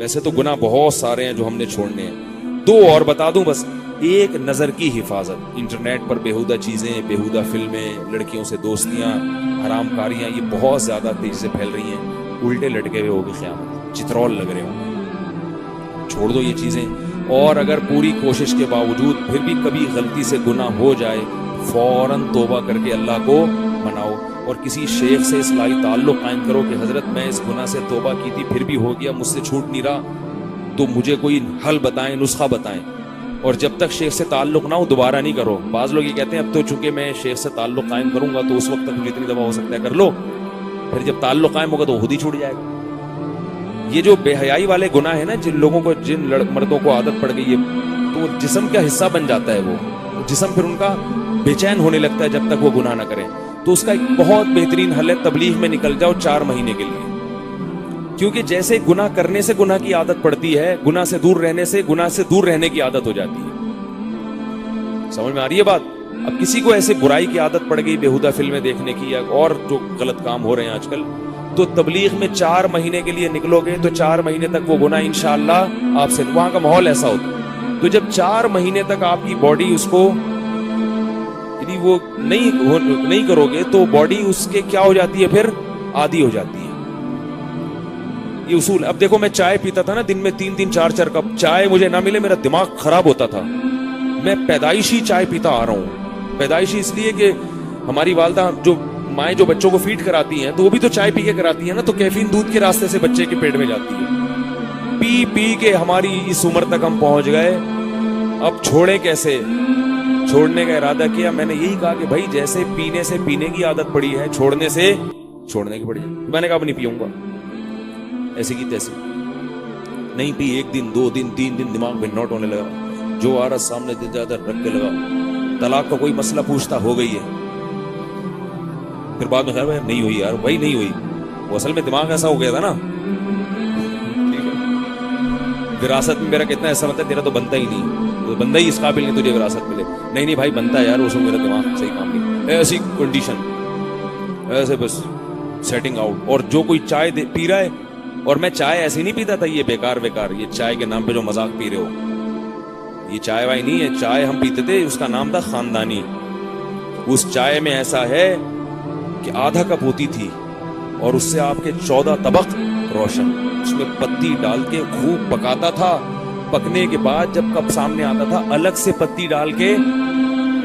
ویسے تو گناہ بہت سارے ہیں جو ہم نے چھوڑنے ہیں. 2 اور بتا دوں بس. ایک نظر کی حفاظت. انٹرنیٹ پر بیہودہ چیزیں, بیہودہ فلمیں, لڑکیوں سے دوستیاں, حرام کاریاں, یہ بہت زیادہ تیزی سے پھیل رہی ہیں. الٹے لٹکے ہوئے ہوگی قیامت, چترول لگ رہے ہوں. چھوڑ دو یہ چیزیں. اور اگر پوری کوشش کے باوجود پھر بھی کبھی غلطی سے گناہ ہو جائے, فوراً توبہ کر کے اللہ کو مناؤ, اور کسی شیخ سے اصلاحی تعلق قائم کرو کہ حضرت میں اس گناہ سے توبہ کی تھی, پھر بھی ہو گیا, مجھ سے چھوٹ نہیں رہا, تو مجھے کوئی حل بتائیں, نسخہ بتائیں. اور جب تک شیخ سے تعلق نہ ہو دوبارہ نہیں کرو. بعض لوگ یہ کہتے ہیں اب تو چونکہ میں شیخ سے تعلق قائم کروں گا تو اس وقت تک جتنی دفعہ ہو سکتا ہے کر لو, پھر جب تعلق قائم ہوگا تو خود ہی چھوٹ جائے گا. یہ جو بے حیائی والے گناہ ہیں نا, جن لوگوں کو, جن مردوں کو عادت پڑ گئی ہے, تو جسم کا حصہ بن جاتا ہے. وہ جسم پھر ان کا بے چین ہونے لگتا ہے جب تک وہ گناہ نہ کریں. تو اس کا ایک بہت بہترین حل ہے, تبلیغ میں نکل جاؤ 4 مہینے کے لیے. کیونکہ جیسے گناہ کرنے سے گناہ کی عادت پڑتی ہے, گناہ سے دور رہنے سے گناہ سے دور رہنے کی عادت ہو جاتی ہے. سمجھ میں آ رہی ہے بات؟ اب کسی کو ایسے برائی کی عادت پڑ گئی, بیہودہ فلمیں دیکھنے کی, یا اور جو غلط کام ہو رہے ہیں آج کل, تو تبلیغ میں 4 مہینے کے لیے نکلو گے تو 4 مہینے تک وہ گناہ انشاءاللہ آپ سے, وہاں کا ماحول ایسا ہوتا ہے. تو جب 4 مہینے تک آپ کی باڈی اس کو یعنی وہ نہیں کرو گے تو باڈی اس کے کیا ہو جاتی ہے, پھر عادی ہو جاتی ہے. یہ اصول. اب دیکھو میں چائے پیتا تھا نا, دن میں 3 4 کپ چائے مجھے نہ ملے میرا دماغ خراب ہوتا تھا. میں پیدائشی چائے پیتا آ رہا ہوں. پیدائشی اس لیے کہ ہماری والدہ جو مائیں جو بچوں کو فیڈ کراتی ہیں تو وہ بھی تو چائے پی کے کراتی ہیں نا, تو کیفین دودھ کے راستے سے بچے کے پیٹ میں جاتی ہے. پی پی کے ہماری اس عمر تک ہم پہنچ گئے. اب چھوڑیں کیسے؟ چھوڑنے کا ارادہ کیا. میں نے یہی کہا کہ بھائی جیسے پینے سے پینے کی عادت پڑی ہے, چھوڑنے سے چھوڑنے کی پڑی ہے. میں نے کہا اب نہیں پیوں گا, ایسی کی تیسی نہیں پی. 1 دن 2 دن 3 دن دماغ میں نوٹ ہونے لگا, جو آ رہا سامنے دل زیادہ رکھ کے لگا. طلاق کا کوئی مسئلہ پوچھتا, ہو گئی ہے. پھر بعد میں خیال ہے نہیں ہوئی یار, وہی نہیں ہوئی, وہ اصل میں دماغ ایسا ہو گیا تھا نا. ٹھیک ہے, وراثت میں میرا کتنا ایسا مطلب, تیرا تو بنتا ہی نہیں, تو بندہ ہی اس قابل نہیں تجھے وراثت ملے. نہیں بھائی بنتا ہے یار, اس میں میرا دماغ صحیح کام نہیں. ایسی کنڈیشن, ایسے بس سیٹنگ آؤٹ. اور جو کوئی چائے پی رہا ہے, اور میں چائے ایسے نہیں پیتا تھا یہ بیکار, یہ چائے کے نام پہ جو مذاق پی رہے ہو, یہ چائے وائی نہیں ہے. چائے ہم پیتے تھے, اس کا نام تھا خاندانی. اس چائے میں ایسا ہے کہ آدھا کپ ہوتی تھی اور اس سے آپ کے 14 طبق روشن. اس میں پتی ڈال کے خوب پکاتا تھا. پکنے کے بعد جب کپ سامنے آتا تھا, الگ سے پتی ڈال کے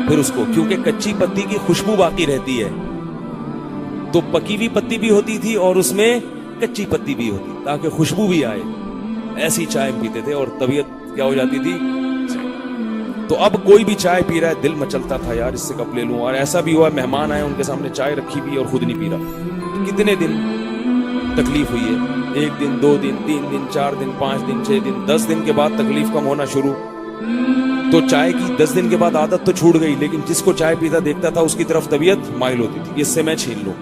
پھر اس کو, کیونکہ کچی پتی کی خوشبو باقی رہتی ہے, تو پکی ہوئی پتی بھی ہوتی تھی اور اس میں کچی پتی بھی ہوتی تاکہ خوشبو بھی آئے. ایسی چائے پیتے تھے اور طبیعت کیا ہو جاتی تھی. تو اب کوئی بھی چائے پی رہا ہے, دل مچلتا تھا یار اس سے کپ لے لوں. اور ایسا بھی ہوا مہمان آئے, ان کے سامنے چائے رکھی بھی اور خود نہیں پی رہا. کتنے دن تکلیف ہوئی ہے, 1 دن 2 دن 3 دن 4 دن 5 دن 6 دن 10 دن کے بعد تکلیف کم ہونا شروع. تو چائے کی 10 دن کے بعد عادت تو چھوٹ گئی, لیکن جس کو چائے پیتا دیکھتا تھا اس کی طرف طبیعت مائل ہوتی تھی, اس سے میں چھین لوں.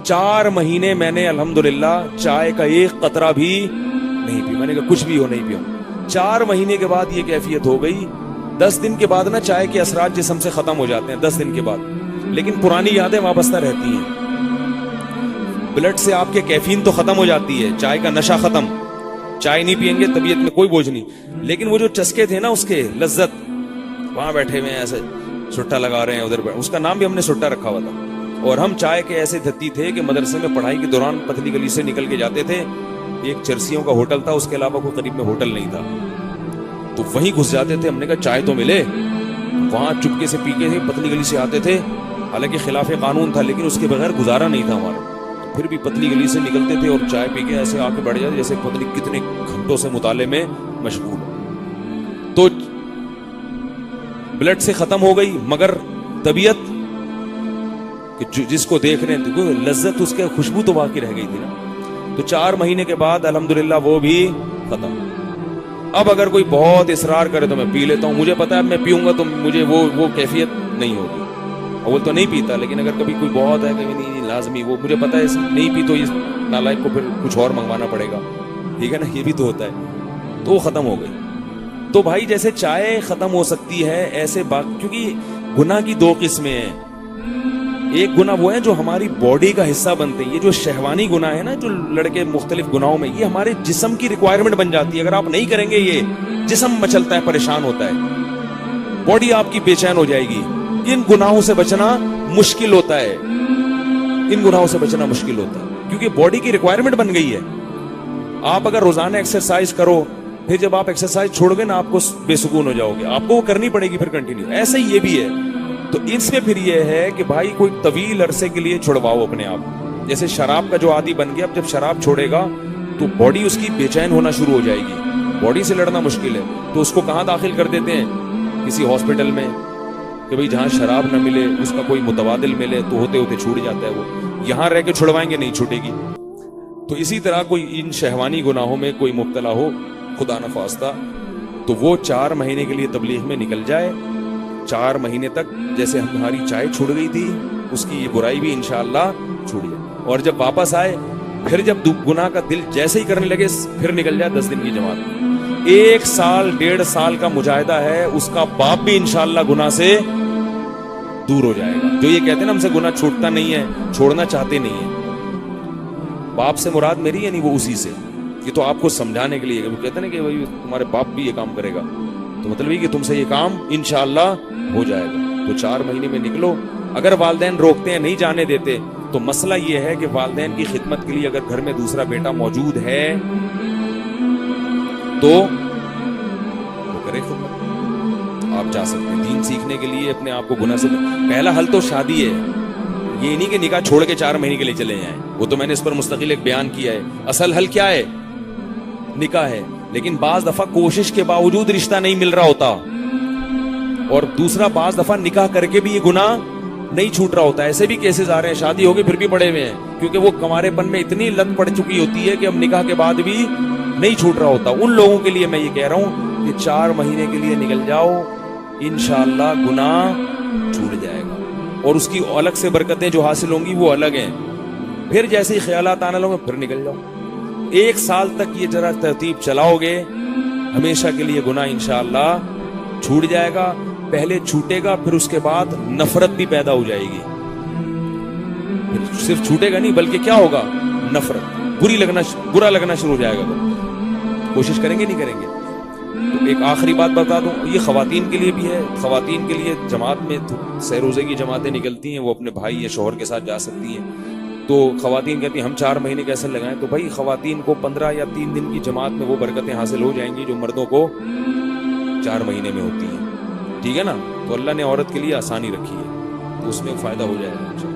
4 مہینے میں نے الحمدللہ چائے کا ایک قطرہ بھی نہیں پی. میں نے کہا کچھ بھی ہو نہیں پیوں. 4 مہینے کے بعد یہ کیفیت ہو گئی. 10 دن کے بعد نا چائے کے اثرات جسم سے ختم ہو جاتے ہیں 10 دن کے بعد, لیکن پرانی یادیں وابستہ رہتی ہیں. بلڈ سے آپ کے کیفین تو ختم ہو جاتی ہے, چائے کا نشہ ختم. چائے نہیں پئیں گے طبیعت میں کوئی بوجھ نہیں, لیکن وہ جو چسکے تھے نا اس کے لذت, وہاں بیٹھے ہوئے ایسے سٹا لگا رہے ہیں ادھر, اس کا نام بھی ہم نے سٹا رکھا ہوا تھا. اور ہم چائے کے ایسے دھتی تھے کہ مدرسے میں پڑھائی کے دوران پتلی گلی سے نکل کے جاتے تھے. ایک چرسیوں کا ہوٹل تھا, اس کے علاوہ کوئی قریب میں ہوٹل نہیں تھا, تو وہیں گھس جاتے تھے. ہم نے کہا چائے تو ملے, وہاں چپکے سے پی کے پتلی گلی سے آتے تھے. حالانکہ خلاف قانون تھا, لیکن اس کے بغیر گزارا نہیں تھا ہمارا. پھر بھی پتلی گلی سے نکلتے تھے اور چائے پی کے ایسے آ کے بیٹھ جاتے جیسے پتلی کتنے گھنٹوں سے مطالعے میں مشغول. تو بلڈ سے ختم ہو گئی, مگر طبیعت کہ جس کو دیکھ رہے ہیں لذت, اس کے خوشبو تو باقی رہ گئی تھی نا. تو 4 مہینے کے بعد الحمدللہ وہ بھی ختم. اب اگر کوئی بہت اصرار کرے تو میں پی لیتا ہوں. مجھے پتا ہے میں پیوں گا تو مجھے وہ کیفیت نہیں ہوگی. اول تو نہیں پیتا, لیکن اگر کبھی کوئی بہت ہے کبھی نہیں لازمی, وہ مجھے پتا ہے نہیں پی تو اس نالائق کو پھر کچھ اور منگوانا پڑے گا. ٹھیک ہے نا, یہ بھی تو ہوتا ہے. تو وہ ختم ہو گئی. تو بھائی جیسے چائے ختم ہو سکتی ہے ایسے کیونکہ گناہ کی 2 قسمیں ہیں. ایک گناہ وہ ہے جو ہماری باڈی کا حصہ بنتے ہیں. یہ جو شہوانی گناہ ہے نا, جو لڑکے مختلف گناہوں میں, یہ ہمارے جسم کی ریکوائرمنٹ بن جاتی ہے. اگر آپ نہیں کریں گے یہ جسم مچلتا ہے, پریشان ہوتا ہے, باڈی آپ کی بے چین ہو جائے گی. ان گناہوں سے بچنا مشکل ہوتا ہے, ان گناہوں سے بچنا مشکل ہوتا ہے, کیونکہ باڈی کی ریکوائرمنٹ بن گئی ہے. آپ اگر روزانہ ایکسرسائز کرو, پھر جب آپ ایکسرسائز چھوڑ گے نا, آپ کو بے سکون ہو جاؤ گے, آپ کو وہ کرنی پڑے گی پھر کنٹینیو. ایسے ہی یہ بھی ہے. تو اس میں پھر یہ ہے کہ بھائی کوئی طویل عرصے کے لیے چھڑواؤ اپنے آپ. جیسے شراب کا جو عادی بن گیا, اب جب شراب چھوڑے گا تو باڈی اس کی بے چین ہونا شروع ہو جائے گی, باڈی سے لڑنا مشکل ہے. تو اس کو کہاں داخل کر دیتے ہیں, کسی ہاسپٹل میں, کہ بھئی جہاں شراب نہ ملے اس کا کوئی متبادل ملے, تو ہوتے ہوتے چھوٹ جاتا ہے وہ. یہاں رہ کے چھڑوائیں گے نہیں چھوٹے گی. تو اسی طرح کوئی ان شہوانی گناہوں میں کوئی مبتلا ہو خدا نخواستہ, تو وہ 4 مہینے کے لیے تبلیغ میں نکل جائے. 4 مہینے تک جیسے ہماری چائے چھوٹ گئی تھی, اس کی یہ برائی بھی انشاءاللہ چھوٹ جائے. اور جب واپس آئے, پھر جب گناہ کا دل جیسے ہی کرنے لگے, پھر نکل جائے 10 دن کی جماعت. 1 سال 1.5 سال کا مجاہدہ ہے, اس کا باپ بھی انشاءاللہ گناہ سے دور ہو جائے گا. جو یہ کہتے ہیں نا ہم سے گناہ چھوٹتا نہیں ہے, چھوڑنا چاہتے نہیں ہیں, باپ سے مراد میری یعنی وہ اسی سے. یہ تو آپ کو سمجھانے کے لیے, وہ کہتے ہیں نا کہ بھائی تمہارے باپ بھی یہ کام کرے گا, تو مطلب یہ کہ تم سے یہ کام انشاءاللہ ہو جائے گا. تو 4 مہینے میں نکلو. اگر والدین روکتے ہیں, نہیں جانے دیتے, تو مسئلہ یہ ہے کہ والدین کی خدمت کے لیے اگر گھر میں دوسرا بیٹا موجود ہے تو وہ کرے خدمت. آپ جا سکتے ہیں دین سیکھنے کے لیے, اپنے آپ کو گناہ سے. پہلا حل تو شادی ہے, یہ نہیں کہ نکاح چھوڑ کے 4 مہینے کے لیے چلے جائیں. وہ تو میں نے اس پر مستقل ایک بیان کیا ہے. اصل حل کیا ہے, نکاح ہے. لیکن بعض دفعہ کوشش کے باوجود رشتہ نہیں مل رہا ہوتا, اور دوسرا بعض دفعہ نکاح کر کے بھی یہ گناہ نہیں چھوٹ رہا ہوتا. ایسے بھی کیسز آ رہے ہیں, شادی ہو گئی پھر بھی پڑے ہوئے ہیں, کیونکہ وہ کنوارے پن میں اتنی لت پڑ چکی ہوتی ہے کہ اب نکاح کے بعد بھی نہیں چھوٹ رہا ہوتا. ان لوگوں کے لیے میں یہ کہہ رہا ہوں کہ 4 مہینے کے لیے نکل جاؤ, انشاءاللہ گناہ چھوٹ جائے گا, اور اس کی الگ سے برکتیں جو حاصل ہوں گی وہ الگ ہیں. پھر جیسے ہی خیالات آنے لگیں پھر نکل جاؤ. 1 سال تک یہ ذرا ترتیب چلاؤ گے, ہمیشہ کے لیے گناہ انشاءاللہ چھوٹ جائے گا. پہلے چھوٹے گا, پھر اس کے بعد نفرت بھی پیدا ہو جائے گی. پھر صرف چھوٹے گا نہیں بلکہ کیا ہوگا, نفرت, برا لگنا شروع ہو جائے گا. کوشش کریں گے نہیں کریں گے. تو ایک آخری بات بتا دوں, یہ خواتین کے لیے بھی ہے. خواتین کے لیے جماعت میں سہ روزے کی جماعتیں نکلتی ہیں, وہ اپنے بھائی یا شوہر کے ساتھ جا سکتی ہیں. تو خواتین کہتی ہیں ہم 4 مہینے کیسے لگائیں, تو بھائی خواتین کو 15 یا 3 دن کی جماعت میں وہ برکتیں حاصل ہو جائیں گی جو مردوں کو 4 مہینے میں ہوتی ہیں. ٹھیک ہے نا. تو اللہ نے عورت کے لیے آسانی رکھی ہے, تو اس میں فائدہ ہو جائے گا.